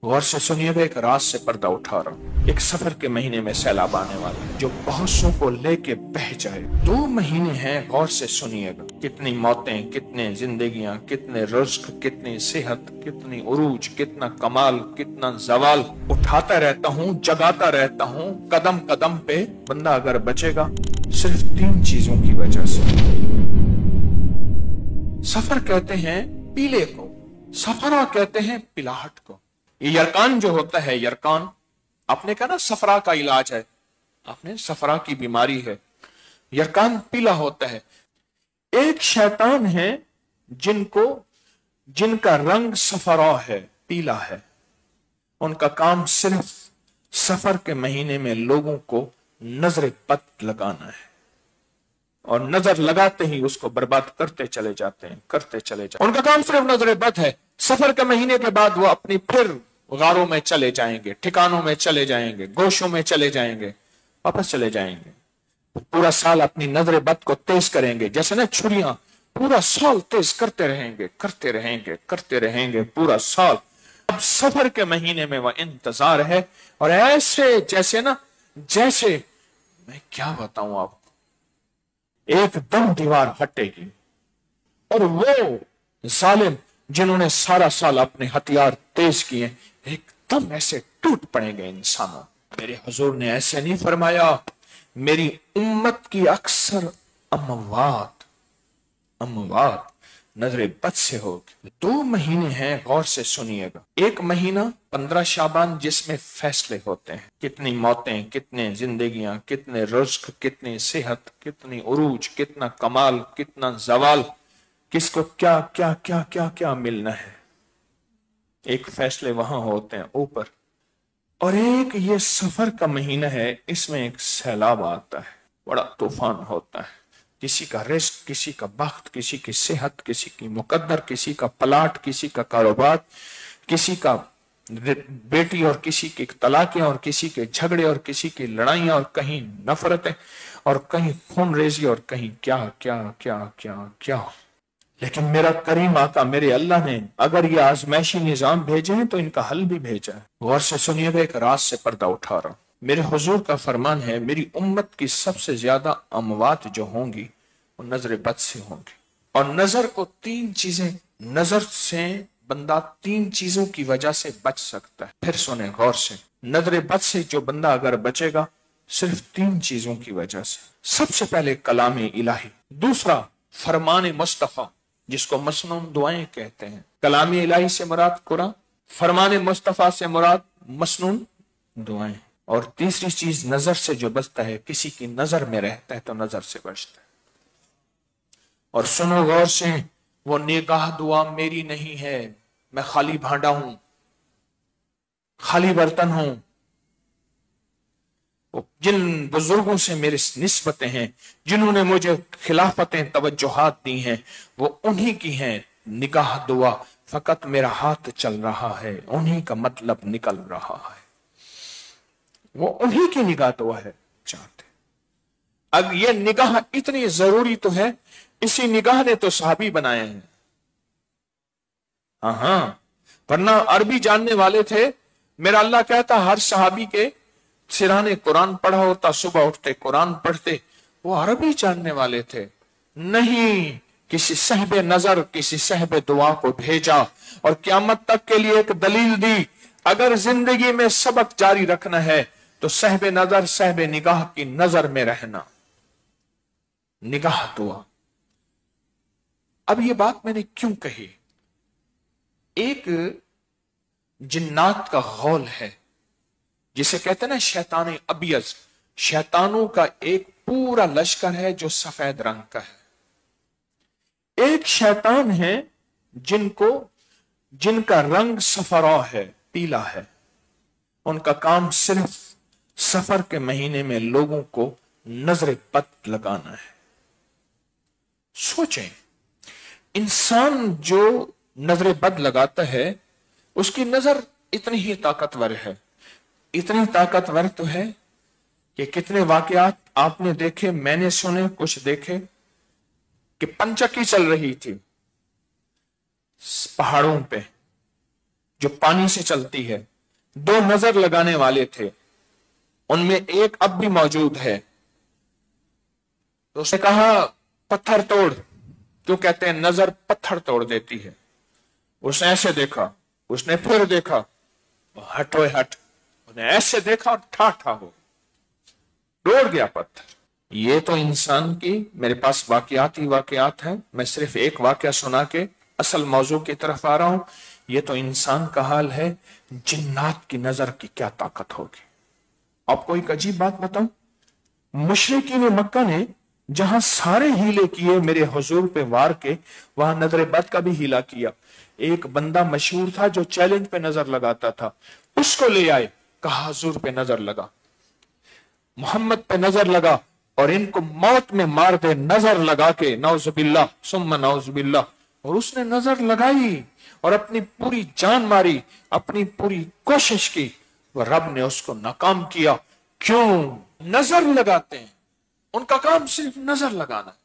गौर से सुनिएगा, एक रात से पर्दा उठा रहा हूं। एक सफर के महीने में सैलाब आने वाला है जो बहुत सौ को लेके बह जाए। 2 महीने हैं, गौर से सुनिएगा। कितनी मौतें, कितने जिंदगियां, कितने रिस्क, कितनी सेहत, कितनी उरूज, कितना कमाल, कितना जवाल। उठाता रहता हूं, जगाता रहता हूं, कदम कदम पे। बंदा अगर बचेगा सिर्फ 3 चीजों की वजह से। सफर कहते हैं पीले को, सफरा कहते हैं पिलाहट को। ये यरकान जो होता है, यरकान आपने कहा ना सफरा का इलाज है, आपने सफरा की बीमारी है, यरकान पीला होता है। एक शैतान है जिनका रंग सफरा है, पीला है। उनका काम सिर्फ सफर के महीने में लोगों को नजर बद लगाना है, और नजर लगाते ही उसको बर्बाद करते चले जाते हैं, करते चले जाते हैं। उनका काम सिर्फ नजर बद है। सफर के महीने के बाद वो अपनी फिर गारों में चले जाएंगे, ठिकानों में चले जाएंगे, गोशों में चले जाएंगे, वापस चले जाएंगे। पूरा साल अपनी नजर बद को तेज करेंगे, जैसे ना छुरियां, पूरा साल तेज करते रहेंगे, करते रहेंगे, करते रहेंगे पूरा साल। अब सफर के महीने में वह इंतजार है, और ऐसे जैसे मैं क्या बताऊं आपको, एकदम दीवार हटेगी और वो जालिम जिन्होंने सारा साल अपने हथियार तेज किए एकदम ऐसे टूट पड़ेंगे इंसानों। मेरे हुजूर ने ऐसे नहीं फरमाया, मेरी उम्मत की अक्सर अमवात नजरे बद से होगी। 2 महीने हैं, गौर से सुनिएगा। एक महीना 15 शाबान जिसमें फैसले होते हैं। कितनी मौतें, कितने जिंदगियां, कितने रिस्क, कितनी सेहत, कितनी उरूज, कितना कमाल, कितना जवाल, किसको क्या क्या क्या क्या क्या मिलना है। एक फैसले वहां होते हैं ऊपर, और एक ये सफर का महीना है, इसमें एक सैलाब आता है, बड़ा तूफान होता है। किसी का रिस्क, किसी का बख्त, किसी की सेहत, किसी की मुकद्दर, किसी का पलाट, किसी का कारोबार, किसी का बेटी और किसी की तलाकें, और किसी के झगड़े, और किसी की लड़ाइयां, और कहीं नफरतें, और कहीं खून रेजी, और कहीं क्या क्या क्या क्या क्या। लेकिन मेरा करीम आका मेरे अल्लाह ने अगर ये आजमाइशी निजाम भेजे हैं तो इनका हल भी भेजा है। गौर से सुनिएगा, एक रात से पर्दा उठा रहा हूं। मेरे हुजूर का फरमान है, मेरी उम्मत की सबसे ज्यादा अमवात जो होंगी वो नजर बद से होंगी। और नजर को 3 चीजें, नजर से बंदा 3 चीजों की वजह से बच सकता है। फिर सुने गौर से, नजर बद से जो बंदा अगर बचेगा सिर्फ 3 चीजों की वजह से। सबसे पहले कलाम इलाही, दूसरा फरमान मुस्तफा जिसको मसनून दुआएं कहते हैं। कलाम इलाही से मुराद कुरान, फरमान मुस्तफा से मुराद मसनून दुआएं। और तीसरी चीज नजर से जो बचता है, किसी की नजर में रहता है तो नजर से बचता है। और सुनो गौर से, वो निगाह दुआ मेरी नहीं है, मैं खाली भांडा हूं, खाली बर्तन हूं। जिन बुजुर्गों से मेरी निस्बतें हैं, जिन्होंने मुझे खिलाफतें तवज्जुहात दी हैं, वो उन्हीं की हैं। निगाह दुआ फकत मेरा हाथ चल रहा है, उन्हीं का मतलब निकल रहा है। वो उन्हीं की निगाह दुआ है चाहते। अब ये निगाह इतनी जरूरी तो है, इसी निगाह ने तो सहाबी बनाए हैं। हाँ, वरना अरबी जानने वाले थे। मेरा अल्लाह कहता हर सहाबी के सिराने कुरान पढ़ा होता, सुबह उठते कुरान पढ़ते, वो अरबी जानने वाले थे। नहीं, किसी सहबे नजर, किसी सहबे दुआ को भेजा और क़यामत तक के लिए एक दलील दी। अगर जिंदगी में सबक जारी रखना है तो सहबे नजर, सहबे निगाह की नजर में रहना, निगाह दुआ। अब ये बात मैंने क्यों कही? एक जिन्नात का गौल है जिसे कहते हैं ना शैतान अबियज, शैतानों का एक पूरा लश्कर है जो सफेद रंग का है। एक शैतान है जिनका रंग सफरा है, पीला है। उनका काम सिर्फ सफर के महीने में लोगों को नजर बद लगाना है। सोचें, इंसान जो नजर बद लगाता है उसकी नजर इतनी ही ताकतवर है, इतनी ताकतवर तो है कि कितने वाकयात आपने देखे, मैंने सुने, कुछ देखे कि पंचक्की चल रही थी पहाड़ों पे जो पानी से चलती है, दो नजर लगाने वाले थे, उनमें एक अब भी मौजूद है। तो उसने कहा पत्थर तोड़, क्यों कहते हैं नजर पत्थर तोड़ देती है। उसने ऐसे देखा, उसने फिर देखा, हट ओए हट, उसने ऐसे देखा और ठाठा हो तोड़ गया पत्थर। ये तो इंसान की, मेरे पास वाकयात ही वाकयात है, मैं सिर्फ एक वाकया सुना के असल मौजू की तरफ आ रहा हूं। ये तो इंसान का हाल है, जिन्नात की नजर की क्या ताकत होगी। आपको एक अजीब बात बताऊं, मुशरिकीन मक्का ने जहां सारे हीले किए मेरे हुजूर पे वार के, वहां नजर बद का भी हीला किया। एक बंदा मशहूर था जो चैलेंज पे नजर लगाता था, उसको ले आए, कहा हुजूर पे नजर लगा, मोहम्मद पे नजर लगा और इनको मौत में मार दे, नजर लगा के, नौजुबिल्लाह सुम्मा नौजुबिल्लाह। और उसने नजर लगाई और अपनी पूरी जान मारी, अपनी पूरी कोशिश की, वह रब ने उसको नाकाम किया। क्यों? नजर लगाते हैं, उनका काम सिर्फ नजर लगाना।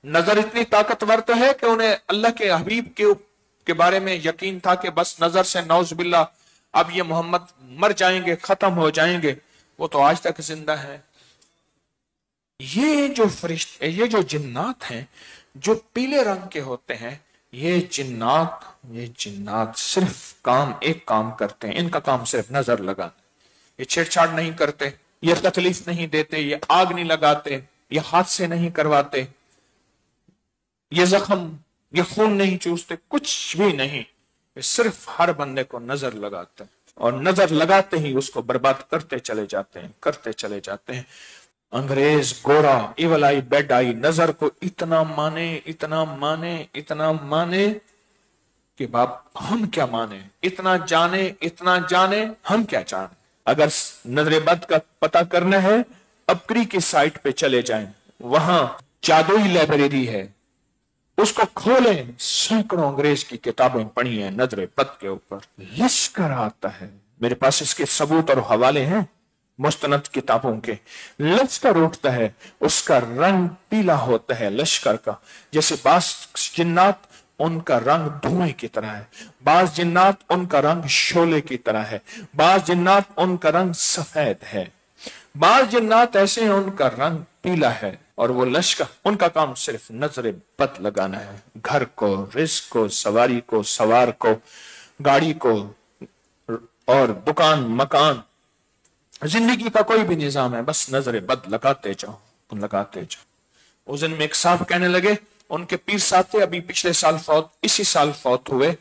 नजर इतनी ताकतवर तो है कि उन्हें अल्लाह के हबीब के बारे में यकीन था कि बस नजर से नौजुबिल्लाह अब ये मोहम्मद मर जाएंगे, खत्म हो जाएंगे। वो तो आज तक जिंदा है। ये जो फरिश्ते, ये जो जिन्नात हैं जो पीले रंग के होते हैं, ये जिन्नात सिर्फ एक काम करते हैं, इनका काम सिर्फ नजर लगाना। ये छेड़छाड़ नहीं करते, ये तकलीफ नहीं देते, ये आग नहीं लगाते, ये हादसे नहीं करवाते, ये जख्म, ये खून नहीं चूसते, कुछ भी नहीं। ये सिर्फ हर बंदे को नजर लगाते हैं और नजर लगाते ही उसको बर्बाद करते चले जाते हैं, करते चले जाते हैं। अंग्रेज गोरा, इवल आई बेड आई, नजर को इतना माने, इतना माने, इतना माने कि बाप हम क्या माने, इतना जाने हम क्या जाने। अगर नजर बद का पता करना है, अपकरी की साइट पे चले जाएं, वहां जादुई लाइब्रेरी है, उसको खोलें, सैकड़ों अंग्रेज की किताबें पढ़ी हैं नजर बद के ऊपर। लश्कर आता है, मेरे पास इसके सबूत और हवाले हैं मुस्तनद किताबों के। लश्कर उठता है, उसका रंग पीला होता है लश्कर का, जैसे बास जिन्नात उनका रंग धुएं की तरह है, बास जिन्नात उनका रंग शोले की तरह है, बास जिन्नात उनका रंग सफेद है, बास जिन्नात ऐसे हैं उनका रंग पीला है। और वो लश्कर, उनका काम सिर्फ नजर बद लगाना है। घर को, रिस्क को, सवारी को, सवार को, गाड़ी को और दुकान मकान, जिंदगी का कोई भी निजाम है, बस नजर बद लगाते जाओ, लगाते जाओ। उस दिन में एक साहब कहने लगे, उनके पीर साहब थे, अभी पिछले साल फौत, इसी साल फौत हुए,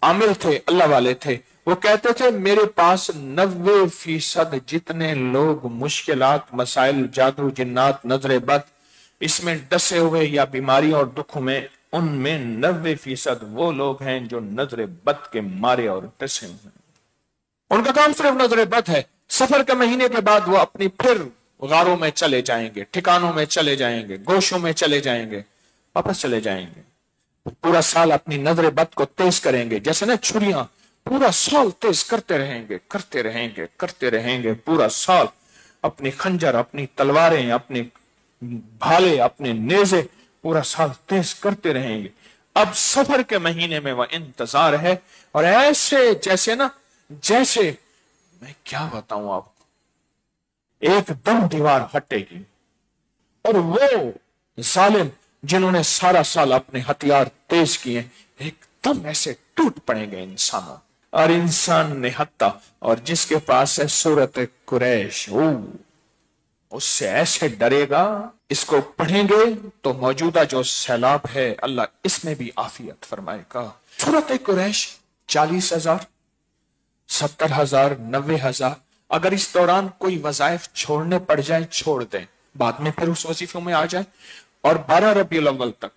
आमिल थे, अल्लाह वाले थे। वो कहते थे मेरे पास 90% जितने लोग मुश्किलात, मसाइल, जादू, जिन्नात, नजर बद इसमें डसे हुए या बीमारी और दुख में, उनमें 90% वो लोग हैं जो नजर बद के मारे और डसे हुए हैं। उनका काम सिर्फ नजर बद है। सफर के महीने के बाद वो अपनी फिर गारों में चले जाएंगे, ठिकानों में चले जाएंगे, गोशों में चले जाएंगे, वापस चले जाएंगे। पूरा साल अपनी नजर बद को तेज करेंगे, जैसे ना छुरियां, पूरा साल तेज करते रहेंगे, करते रहेंगे, करते रहेंगे। पूरा साल अपनी खंजर, अपनी तलवारें, अपने भाले, अपने नेजे पूरा साल तेज करते रहेंगे। अब सफर के महीने में वह इंतजार है, और ऐसे जैसे मैं क्या बताऊं आपको, एकदम दीवार हटेगी और वो जालिम जिन्होंने सारा साल अपने हथियार तेज किए, एकदम ऐसे टूट पड़ेंगे इंसानों। और इंसान निहत्ता, और जिसके पास है सूरत कुरैश, उससे ऐसे डरेगा। इसको पढ़ेंगे तो मौजूदा जो सैलाब है, अल्लाह इसमें भी आफियत फरमाएगा। सूरत कुरैश 40,000, 70,000, 90,000। अगर इस दौरान कोई वज़ाइफ छोड़ने पड़ जाए, छोड़ दें, बाद में फिर उस वजीफों में आ जाए, और 12 रबीउल अव्वल तक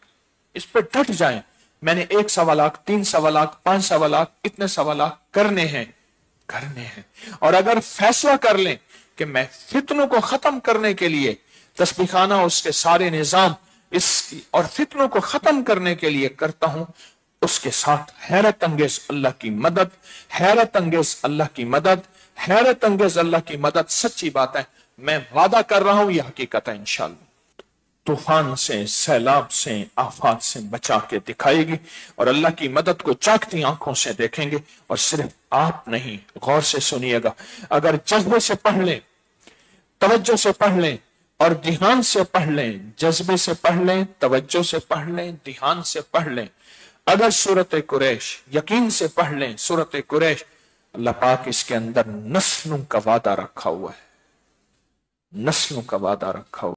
इस पर डट जाएं। मैंने 1 सवा लाख, 3 सवा लाख, 5 सवा लाख, इतने सवा लाख करने हैं। और अगर फैसला कर लें कि मैं फितनों को खत्म करने के लिए तस्बीखाना, उसके सारे निजाम इसकी और फितनों को खत्म करने के लिए करता हूं, उसके साथ हैरत अंगेज अल्लाह की मदद, हैरत अंगेज अल्लाह की मदद, हैरत अंगेज अल्लाह की मदद। सच्ची बात है, मैं वादा कर रहा हूं, यह हकीकत है इंशाअल्लाह। तूफान से, सैलाब से, आफात से बचा के दिखाएगी और अल्लाह की मदद को चाकती आंखों से देखेंगे। और सिर्फ आप नहीं, गौर से सुनिएगा, अगर जज्बे से पढ़ लें, तवज्जो से पढ़ लें और ध्यान से पढ़ लें, जज्बे से पढ़ लें, तवज्जो से पढ़ लें, ध्यान से पढ़ लें, अगर सूरत कुरैश यकीन से पढ़ लें, सूरत कुरैश, अल्लाह पाक इसके अंदर नस्लों का वादा रखा हुआ है, नस्लों का वादा रखा हुआ।